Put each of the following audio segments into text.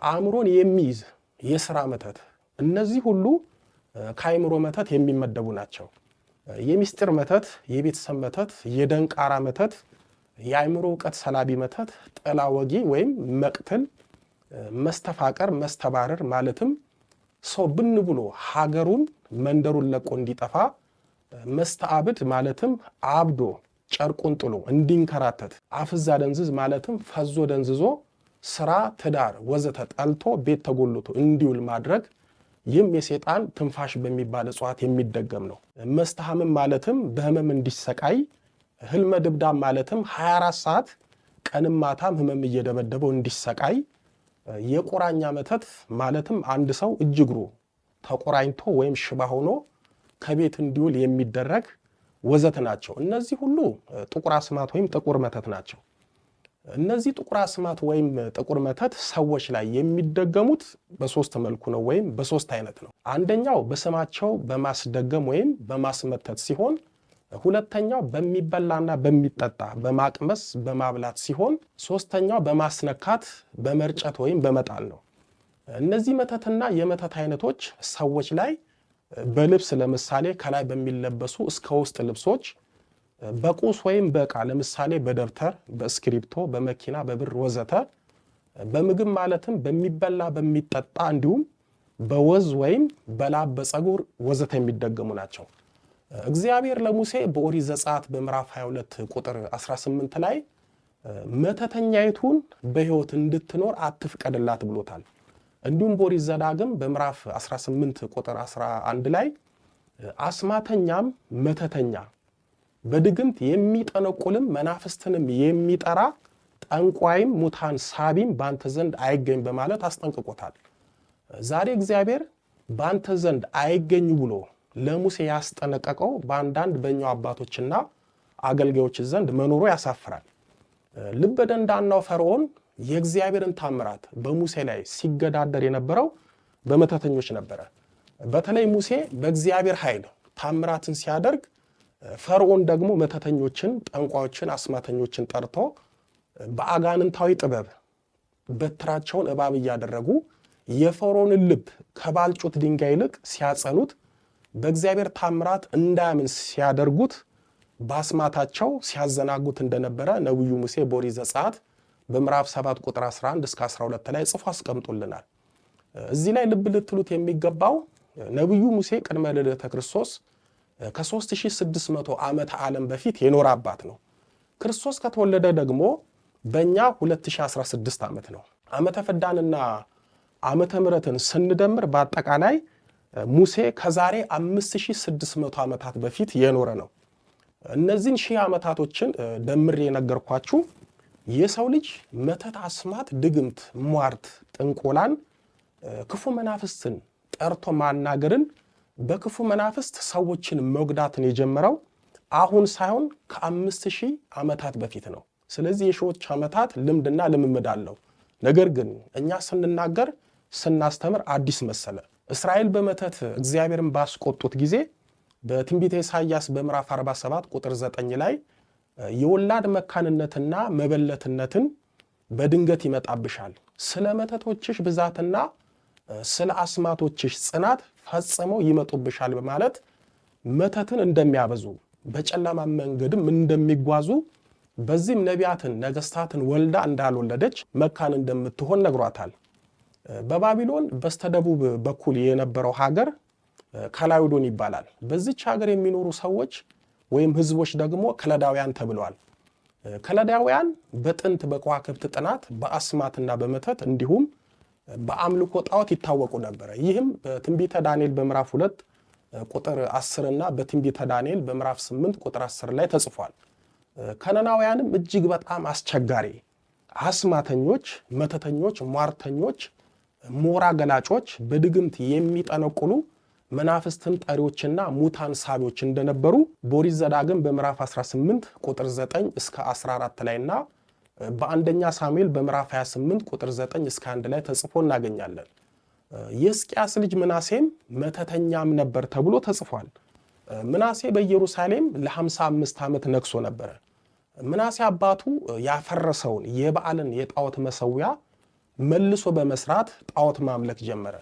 አእምሮን የሚይዝ የሥራ መተት እነዚህ ሁሉ ከአእምሮ መተት የሚመደቡ ናቸው። የሚስጥር መተት፣ የቤተሰብ መተት፣ የደንቃራ መተት፣ የአእምሮ ዕውቀት ሰላቢ መተት፣ ጥላ ወጊ ወይም መቅትል፣ መስተፋቀር፣ መስተባረር ማለትም ሰው ብን ብሎ ሀገሩን መንደሩን ለቆ እንዲጠፋ፣ መስተአብድ ማለትም አብዶ ጨርቁን ጥሎ እንዲንከራተት፣ አፍዛ ደንዝዝ ማለትም ፈዞ ደንዝዞ ስራ፣ ትዳር ወዘተ ጠልቶ ቤት ተጎልቶ እንዲውል ማድረግ። ይህም የሰይጣን ትንፋሽ በሚባል እጽዋት የሚደገም ነው። መስተሐምም ማለትም በህመም እንዲሰቃይ፣ ህልመ ድብዳም ማለትም 24 ሰዓት ቀንም ማታም ህመም እየደበደበው እንዲሰቃይ፣ የቁራኛ መተት ማለትም አንድ ሰው እጅ እግሩ ተቆራኝቶ ወይም ሽባ ሆኖ ከቤት እንዲውል የሚደረግ ወዘተ ናቸው። እነዚህ ሁሉ ጥቁር አስማት ወይም ጥቁር መተት ናቸው። እነዚህ ጥቁር አስማት ወይም ጥቁር መተት ሰዎች ላይ የሚደገሙት በሶስት መልኩ ነው ወይም በሶስት አይነት ነው። አንደኛው በስማቸው በማስደገም ወይም በማስመተት ሲሆን፣ ሁለተኛው በሚበላና በሚጠጣ በማቅመስ በማብላት ሲሆን፣ ሶስተኛው በማስነካት በመርጨት ወይም በመጣል ነው። እነዚህ መተትና የመተት አይነቶች ሰዎች ላይ በልብስ ለምሳሌ ከላይ በሚለበሱ እስከ ውስጥ ልብሶች፣ በቁስ ወይም በዕቃ ለምሳሌ በደብተር፣ በእስክሪፕቶ፣ በመኪና፣ በብር ወዘተ፣ በምግብ ማለትም በሚበላ በሚጠጣ እንዲሁም በወዝ ወይም በላብ በፀጉር ወዘተ የሚደገሙ ናቸው። እግዚአብሔር ለሙሴ በኦሪት ዘጸአት በምዕራፍ 22 ቁጥር 18 ላይ መተተኛይቱን በሕይወት እንድትኖር አትፍቀድላት ብሎታል። እንዲሁም በኦሪት ዘዳግም በምዕራፍ 18 ቁጥር 11 ላይ አስማተኛም መተተኛ በድግምት የሚጠነቁልም መናፍስትንም የሚጠራ ጠንቋይም ሙታን ሳቢም ባንተ ዘንድ አይገኝ በማለት አስጠንቅቆታል። ዛሬ እግዚአብሔር ባንተ ዘንድ አይገኙ ብሎ ለሙሴ ያስጠነቀቀው በአንዳንድ በእኛው አባቶችና አገልጋዮች ዘንድ መኖሩ ያሳፍራል። ልበ ደንዳናው ፈርዖን የእግዚአብሔርን ታምራት በሙሴ ላይ ሲገዳደር የነበረው በመተተኞች ነበረ። በተለይ ሙሴ በእግዚአብሔር ኃይል ታምራትን ሲያደርግ፣ ፈርዖን ደግሞ መተተኞችን፣ ጠንቋዮችን፣ አስማተኞችን ጠርቶ በአጋንንታዊ ጥበብ በትራቸውን እባብ እያደረጉ የፈርዖንን ልብ ከባልጩት ድንጋይ ይልቅ ሲያጸኑት፣ በእግዚአብሔር ታምራት እንዳያምን ሲያደርጉት፣ በአስማታቸው ሲያዘናጉት እንደነበረ ነቢዩ ሙሴ በኦሪት ዘጸአት በምዕራፍ 7 ቁጥር 11 እስከ 12 ላይ ጽፎ አስቀምጦልናል። እዚህ ላይ ልብ ልትሉት የሚገባው ነቢዩ ሙሴ ቅድመ ልደተ ክርስቶስ ከ3600 ዓመተ ዓለም በፊት የኖረ አባት ነው። ክርስቶስ ከተወለደ ደግሞ በእኛ 2016 ዓመት ነው። ዓመተ ፍዳንና ዓመተ ምሕረትን ስንደምር በአጠቃላይ ሙሴ ከዛሬ 5600 ዓመታት በፊት የኖረ ነው። እነዚህን ሺህ ዓመታቶችን ደምሬ የነገርኳችሁ የሰው ልጅ መተት፣ አስማት፣ ድግምት፣ ሟርት፣ ጥንቆላን፣ ክፉ መናፍስትን ጠርቶ ማናገርን፣ በክፉ መናፍስት ሰዎችን መጉዳትን የጀመረው አሁን ሳይሆን ከ5000 ዓመታት በፊት ነው። ስለዚህ የሺዎች ዓመታት ልምድና ልምምድ አለው። ነገር ግን እኛ ስንናገር ስናስተምር አዲስ መሰለ። እስራኤል በመተት እግዚአብሔርን ባስቆጡት ጊዜ በትንቢተ ኢሳይያስ በምዕራፍ 47 ቁጥር 9 ላይ የወላድ መካንነትና መበለትነትን በድንገት ይመጣብሻል፣ ስለ መተቶችሽ ብዛትና ስለ አስማቶችሽ ጽናት ፈጽመው ይመጡብሻል በማለት መተትን እንደሚያበዙ በጨለማ መንገድም እንደሚጓዙ፣ በዚህም ነቢያትን ነገስታትን ወልዳ እንዳልወለደች መካን እንደምትሆን ነግሯታል። በባቢሎን በስተደቡብ በኩል የነበረው ሀገር ከላውዶን ይባላል። በዚች ሀገር የሚኖሩ ሰዎች ወይም ህዝቦች ደግሞ ከለዳውያን ተብለዋል። ከለዳውያን በጥንት በከዋክብት ጥናት በአስማትና በመተት እንዲሁም በአምልኮ ጣዖት ይታወቁ ነበር። ይህም በትንቢተ ዳንኤል በምዕራፍ 2 ቁጥር 10 እና በትንቢተ ዳንኤል በምዕራፍ 8 ቁጥር 10 ላይ ተጽፏል። ከነናውያንም እጅግ በጣም አስቸጋሪ አስማተኞች፣ መተተኞች፣ ሟርተኞች፣ ሞራ ገላጮች፣ በድግምት የሚጠነቁሉ መናፍስትን ጠሪዎችና ሙታን ሳቢዎች እንደነበሩ በኦሪት ዘዳግም በምዕራፍ 18 ቁጥር 9 እስከ 14 ላይና በአንደኛ ሳሙኤል በምዕራፍ 28 ቁጥር 9 እስከ 1 ላይ ተጽፎ እናገኛለን። የሕዝቅያስ ልጅ ምናሴም መተተኛም ነበር ተብሎ ተጽፏል። ምናሴ በኢየሩሳሌም ለ55 ዓመት ነግሶ ነበር። ምናሴ አባቱ ያፈረሰውን የበዓልን የጣዖት መሰዊያ መልሶ በመስራት ጣዖት ማምለክ ጀመረ።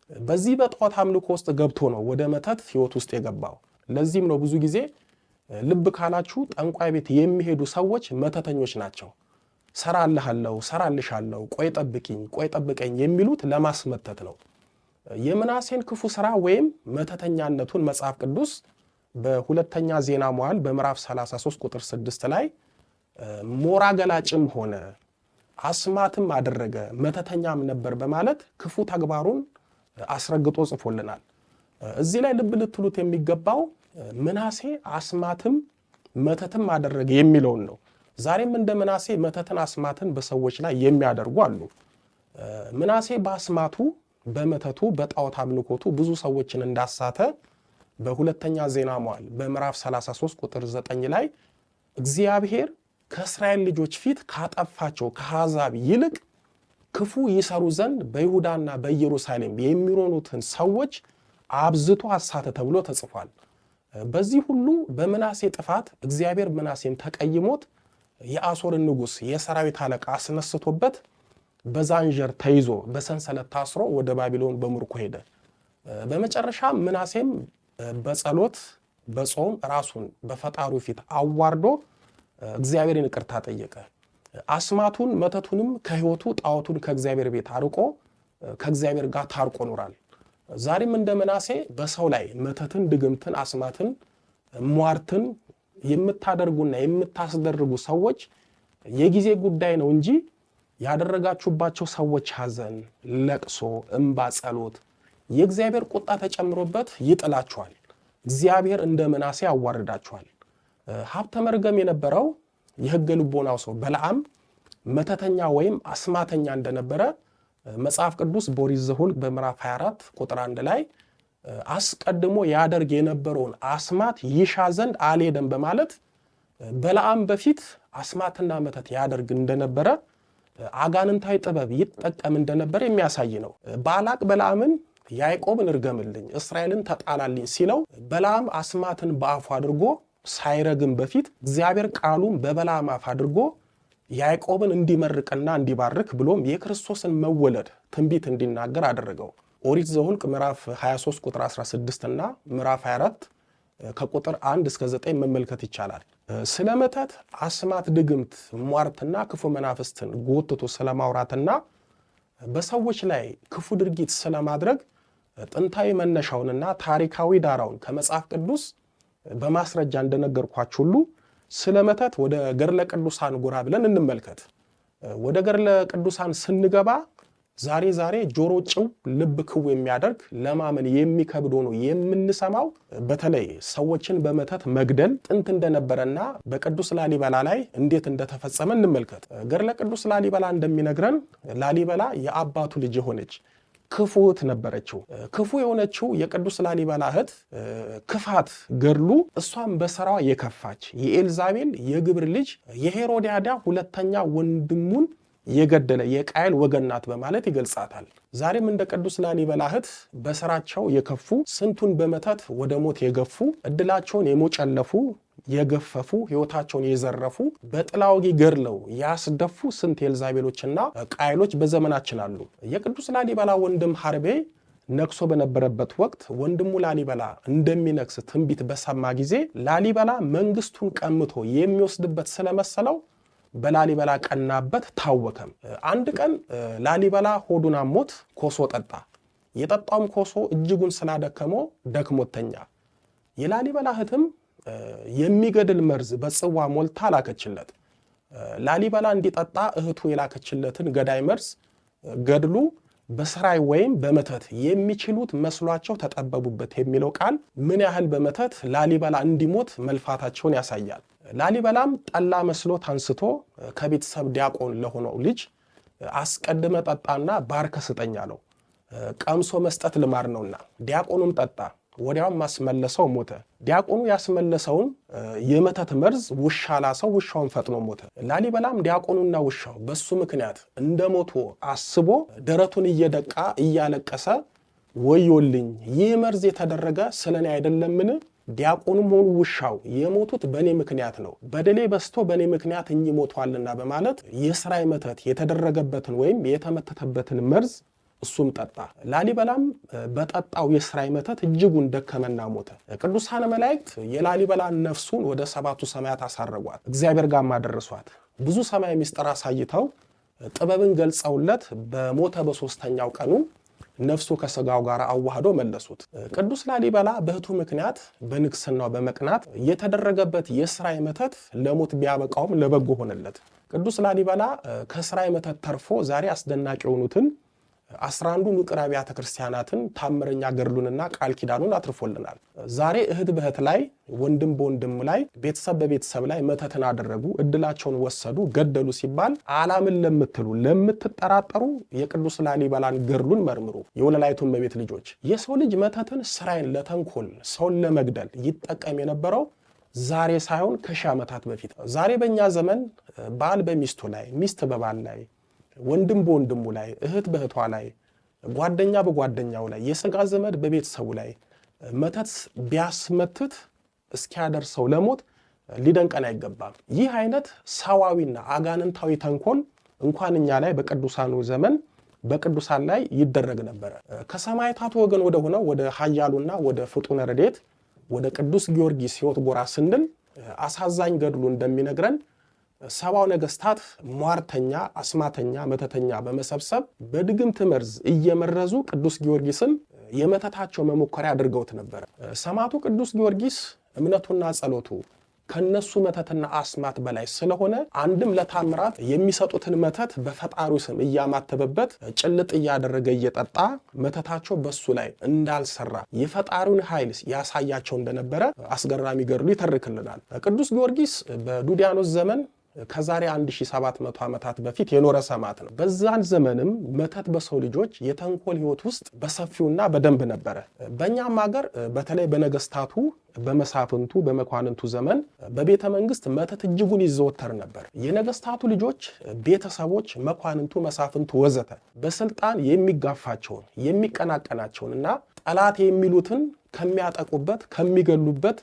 በዚህ በጣዖት አምልኮ ውስጥ ገብቶ ነው ወደ መተት ህይወት ውስጥ የገባው። ለዚህም ነው ብዙ ጊዜ ልብ ካላችሁ ጠንቋይ ቤት የሚሄዱ ሰዎች መተተኞች ናቸው። ሰራልሃለሁ፣ ሰራልሻለሁ፣ ቆይ ጠብቀኝ የሚሉት ለማስመተት ነው። የምናሴን ክፉ ስራ ወይም መተተኛነቱን መጽሐፍ ቅዱስ በሁለተኛ ዜና መዋዕል በምዕራፍ 33 ቁጥር 6 ላይ ሞራ ገላጭም ሆነ አስማትም አደረገ መተተኛም ነበር በማለት ክፉ ተግባሩን አስረግጦ ጽፎልናል። እዚህ ላይ ልብ ልትሉት የሚገባው ምናሴ አስማትም መተትም አደረገ የሚለውን ነው። ዛሬም እንደ ምናሴ መተትን አስማትን በሰዎች ላይ የሚያደርጉ አሉ። ምናሴ በአስማቱ በመተቱ በጣዖት አምልኮቱ ብዙ ሰዎችን እንዳሳተ በሁለተኛ ዜና መዋዕል በምዕራፍ 33 ቁጥር 9 ላይ እግዚአብሔር ከእስራኤል ልጆች ፊት ካጠፋቸው ከአሕዛብ ይልቅ ክፉ ይሰሩ ዘንድ በይሁዳና በኢየሩሳሌም የሚኖሩትን ሰዎች አብዝቶ አሳተ ተብሎ ተጽፏል። በዚህ ሁሉ በምናሴ ጥፋት እግዚአብሔር ምናሴን ተቀይሞት የአሦርን ንጉሥ የሰራዊት አለቃ አስነስቶበት በዛንጀር ተይዞ በሰንሰለት ታስሮ ወደ ባቢሎን በምርኮ ሄደ። በመጨረሻ ምናሴም በጸሎት በጾም ራሱን በፈጣሪው ፊት አዋርዶ እግዚአብሔርን ይቅርታ ጠየቀ። አስማቱን መተቱንም ከህይወቱ ጣዖቱን ከእግዚአብሔር ቤት አርቆ ከእግዚአብሔር ጋር ታርቆ ኖሯል። ዛሬም እንደ ምናሴ በሰው ላይ መተትን፣ ድግምትን፣ አስማትን፣ ሟርትን የምታደርጉና የምታስደርጉ ሰዎች የጊዜ ጉዳይ ነው እንጂ ያደረጋችሁባቸው ሰዎች ሐዘን፣ ለቅሶ፣ እንባ፣ ጸሎት የእግዚአብሔር ቁጣ ተጨምሮበት ይጥላችኋል። እግዚአብሔር እንደ ምናሴ ያዋርዳችኋል። ሀብተ መርገም የነበረው የሕገ ልቦናው ሰው በለዓም መተተኛ ወይም አስማተኛ እንደነበረ መጽሐፍ ቅዱስ በኦሪት ዘኍልቍ በምዕራፍ 24 ቁጥር 1 ላይ አስቀድሞ ያደርግ የነበረውን አስማት ይሻ ዘንድ አልሄደም በማለት በለዓም በፊት አስማትና መተት ያደርግ እንደነበረ አጋንንታዊ ጥበብ ይጠቀም እንደነበረ የሚያሳይ ነው። ባላቅ በለዓምን ያዕቆብን እርገምልኝ እስራኤልን ተጣላልኝ ሲለው በለዓም አስማትን በአፉ አድርጎ ሳይረግም በፊት እግዚአብሔር ቃሉን በበለዓም አፍ አድርጎ ያዕቆብን እንዲመርቅና እንዲባርክ ብሎም የክርስቶስን መወለድ ትንቢት እንዲናገር አደረገው። ኦሪት ዘኍልቍ ምዕራፍ 23 ቁጥር 16 እና ምዕራፍ 24 ከቁጥር 1 እስከ 9 መመልከት ይቻላል። ስለ መተት፣ አስማት፣ ድግምት፣ ሟርትና ክፉ መናፍስትን ጎትቶ ስለማውራትና በሰዎች ላይ ክፉ ድርጊት ስለማድረግ ጥንታዊ መነሻውንና ታሪካዊ ዳራውን ከመጽሐፍ ቅዱስ በማስረጃ እንደነገርኳችሁ ሁሉ ስለ መተት ወደ ገድለ ቅዱሳን ጎራ ብለን እንመልከት። ወደ ገድለ ቅዱሳን ስንገባ ዛሬ ጆሮ ጭው ልብ ክው የሚያደርግ ለማመን የሚከብድ ሆኖ የምንሰማው በተለይ ሰዎችን በመተት መግደል ጥንት እንደነበረና በቅዱስ ላሊበላ ላይ እንዴት እንደተፈጸመ እንመልከት። ገድለ ቅዱስ ላሊበላ እንደሚነግረን ላሊበላ የአባቱ ልጅ የሆነች ክፉ እህት ነበረችው። ክፉ የሆነችው የቅዱስ ላሊበላ እህት ክፋት ገድሉ እሷም በስራዋ የከፋች የኤልዛቤል የግብር ልጅ የሄሮድያዳ ሁለተኛ ወንድሙን የገደለ የቃየል ወገን ናት በማለት ይገልጻታል። ዛሬም እንደ ቅዱስ ላሊበላ እህት በስራቸው የከፉ ስንቱን በመተት ወደ ሞት የገፉ እድላቸውን የሞጨለፉ የገፈፉ ሕይወታቸውን የዘረፉ በጥላ ወጊ ገድለው ያስደፉ ስንት ኤልዛቤሎችና ቃየሎች በዘመናችን አሉ። የቅዱስ ላሊበላ ወንድም ሐርቤ ነክሶ በነበረበት ወቅት ወንድሙ ላሊበላ እንደሚነክስ ትንቢት በሰማ ጊዜ ላሊበላ መንግስቱን ቀምቶ የሚወስድበት ስለመሰለው በላሊበላ ቀናበት፣ ታወከም። አንድ ቀን ላሊበላ ሆዱን አሞት ኮሶ ጠጣ። የጠጣውም ኮሶ እጅጉን ስላደከመው ደክሞተኛ። የላሊበላ እህትም የሚገድል መርዝ በጽዋ ሞልታ ላከችለት። ላሊበላ እንዲጠጣ እህቱ የላከችለትን ገዳይ መርዝ ገድሉ በስራይ ወይም በመተት የሚችሉት መስሏቸው ተጠበቡበት የሚለው ቃል ምን ያህል በመተት ላሊበላ እንዲሞት መልፋታቸውን ያሳያል። ላሊበላም ጠላ መስሎት አንስቶ ከቤተሰብ ዲያቆን ለሆነው ልጅ አስቀድመ ጠጣና ባርከ ስጠኝ አለው። ቀምሶ መስጠት ልማድ ነውና ዲያቆኑም ጠጣ። ወዲያውም ማስመለሰው ሞተ። ዲያቆኑ ያስመለሰውን የመተት መርዝ ውሻ ላሰው፣ ውሻውን ፈጥኖ ሞተ። ላሊበላም ዲያቆኑና ውሻው በሱ ምክንያት እንደሞቱ አስቦ ደረቱን እየደቃ እያለቀሰ ወዮልኝ፣ ይህ መርዝ የተደረገ ስለኔ አይደለምን? ዲያቆኑም ሆኑ ውሻው የሞቱት በእኔ ምክንያት ነው፣ በደሌ በስቶ በእኔ ምክንያት እኚህ ሞቷልና በማለት የስራይ መተት የተደረገበትን ወይም የተመተተበትን መርዝ እሱም ጠጣ። ላሊበላም በጠጣው የስራይ መተት እጅጉን ደከመና ሞተ። ቅዱሳን መላእክት የላሊበላን ነፍሱን ወደ 7ቱ ሰማያት አሳረጓት፣ እግዚአብሔር ጋር ማደረሷት። ብዙ ሰማይ ምስጢር አሳይተው ጥበብን ገልጸውለት በሞተ በ3ኛው ቀኑ ነፍሱ ከስጋው ጋር አዋህዶ መለሱት። ቅዱስ ላሊበላ በእህቱ ምክንያት በንግስናው በመቅናት የተደረገበት የስራይ መተት ለሞት ቢያበቃውም ለበጎ ሆነለት። ቅዱስ ላሊበላ ከስራይ መተት ተርፎ ዛሬ አስደናቂ የሆኑትን 11ዱን ውቅር አብያተ ክርስቲያናትን ታምረኛ ገድሉንና ቃል ኪዳኑን አትርፎልናል። ዛሬ እህት በእህት ላይ፣ ወንድም በወንድም ላይ፣ ቤተሰብ በቤተሰብ ላይ መተትን አደረጉ፣ እድላቸውን ወሰዱ፣ ገደሉ ሲባል አላምን ለምትሉ ለምትጠራጠሩ የቅዱስ ላሊበላን ገድሉን መርምሩ። የወለላይቱን እመቤት ልጆች የሰው ልጅ መተትን ስራይን ለተንኮል ሰውን ለመግደል ይጠቀም የነበረው ዛሬ ሳይሆን ከሺህ ዓመታት በፊት። ዛሬ በእኛ ዘመን ባል በሚስቱ ላይ፣ ሚስት በባል ላይ፣ ወንድም በወንድሙ ላይ፣ እህት በእህቷ ላይ፣ ጓደኛ በጓደኛው ላይ፣ የሥጋ ዘመድ በቤተሰቡ ላይ መተት ቢያስመትት እስኪያደርሰው ለሞት ሊደንቀን አይገባም። ይህ አይነት ሰዋዊና አጋንንታዊ ተንኮል እንኳን እኛ ላይ በቅዱሳኑ ዘመን በቅዱሳን ላይ ይደረግ ነበረ። ከሰማዕታቱ ወገን ወደ ሆነው ወደ ኃያሉና ወደ ፍጡነ ረድኤት ወደ ቅዱስ ጊዮርጊስ ሕይወት ጎራ ስንል አሳዛኝ ገድሉ እንደሚነግረን 70 ነገስታት ሟርተኛ፣ አስማተኛ፣ መተተኛ በመሰብሰብ በድግምት መርዝ እየመረዙ ቅዱስ ጊዮርጊስን የመተታቸው መሞከሪያ አድርገውት ነበር። ሰማዕቱ ቅዱስ ጊዮርጊስ እምነቱና ጸሎቱ ከነሱ መተትና አስማት በላይ ስለሆነ አንድም ለታምራት የሚሰጡትን መተት በፈጣሪው ስም እያማተበበት ጭልጥ እያደረገ እየጠጣ መተታቸው በሱ ላይ እንዳልሰራ የፈጣሪውን ኃይል ያሳያቸው እንደነበረ አስገራሚ ገድሉ ይተርክልናል። ቅዱስ ጊዮርጊስ በዱዲያኖስ ዘመን ከዛሬ 1700 ዓመታት በፊት የኖረ ሰማዕት ነው። በዛን ዘመንም መተት በሰው ልጆች የተንኮል ሕይወት ውስጥ በሰፊውና በደንብ ነበረ። በእኛም ሀገር በተለይ በነገስታቱ በመሳፍንቱ በመኳንንቱ ዘመን በቤተ መንግስት መተት እጅጉን ይዘወተር ነበር። የነገስታቱ ልጆች ቤተሰቦች፣ መኳንንቱ፣ መሳፍንቱ ወዘተ በስልጣን የሚጋፋቸውን የሚቀናቀናቸውንና ጠላት የሚሉትን ከሚያጠቁበት ከሚገሉበት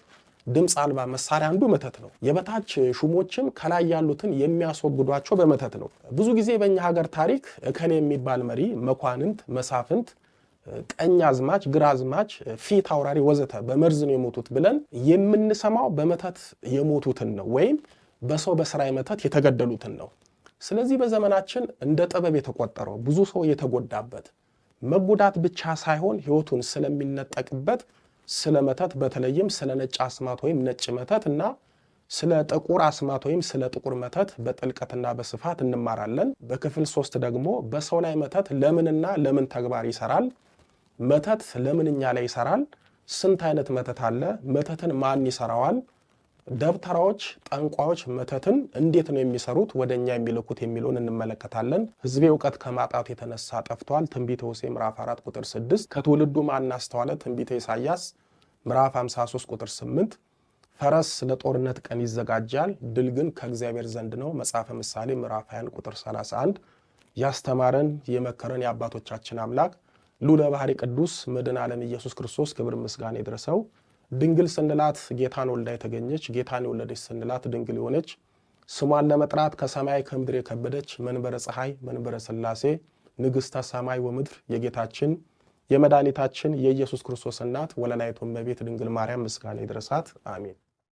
ድምፅ አልባ መሳሪያ አንዱ መተት ነው። የበታች ሹሞችም ከላይ ያሉትን የሚያስወግዷቸው በመተት ነው። ብዙ ጊዜ በእኛ ሀገር ታሪክ እከሌ የሚባል መሪ፣ መኳንንት፣ መሳፍንት፣ ቀኝ አዝማች፣ ግራ አዝማች፣ ፊት አውራሪ ወዘተ በመርዝ ነው የሞቱት ብለን የምንሰማው በመተት የሞቱትን ነው ወይም በሰው በስራይ መተት የተገደሉትን ነው። ስለዚህ በዘመናችን እንደ ጥበብ የተቆጠረው ብዙ ሰው የተጎዳበት መጎዳት ብቻ ሳይሆን ሕይወቱን ስለሚነጠቅበት ስለ መተት በተለይም ስለ ነጭ አስማት ወይም ነጭ መተት እና ስለ ጥቁር አስማት ወይም ስለ ጥቁር መተት በጥልቀትና በስፋት እንማራለን። በክፍል 3 ደግሞ በሰው ላይ መተት ለምንና ለምን ተግባር ይሰራል፣ መተት ለምንኛ ላይ ይሰራል፣ ስንት አይነት መተት አለ፣ መተትን ማን ይሰራዋል፣ ደብተራዎች፣ ጠንቋዮች መተትን እንዴት ነው የሚሰሩት፣ ወደኛ የሚልኩት የሚሉን እንመለከታለን። ሕዝቤ ዕውቀት ከማጣት የተነሳ ጠፍቷል። ትንቢተ ሆሴዕ ምዕራፍ 4 ቁጥር 6። ከትውልዱ ማን አስተዋለ፣ ትንቢተ ኢሳይያስ ምዕራፍ 53 ቁጥር 8። ፈረስ ለጦርነት ቀን ይዘጋጃል፣ ድል ግን ከእግዚአብሔር ዘንድ ነው። መጽሐፈ ምሳሌ ምዕራፍ 20 ቁጥር 31። ያስተማረን የመከረን የአባቶቻችን አምላክ ልዑለ ባሕርይ ቅዱስ መድኃኔ ዓለም ኢየሱስ ክርስቶስ ክብር ምስጋና ይድረሰው። ድንግል ስንላት ጌታን ወልዳ የተገኘች፣ ጌታን የወለደች ስንላት ድንግል የሆነች፣ ስሟን ለመጥራት ከሰማይ ከምድር የከበደች መንበረ ፀሐይ መንበረ ሥላሴ ንግሥተ ሰማይ ወምድር የጌታችን የመድኃኒታችን የኢየሱስ ክርስቶስ እናት ወለላይቱ እመቤት ድንግል ማርያም ምስጋና ይድረሳት። አሜን።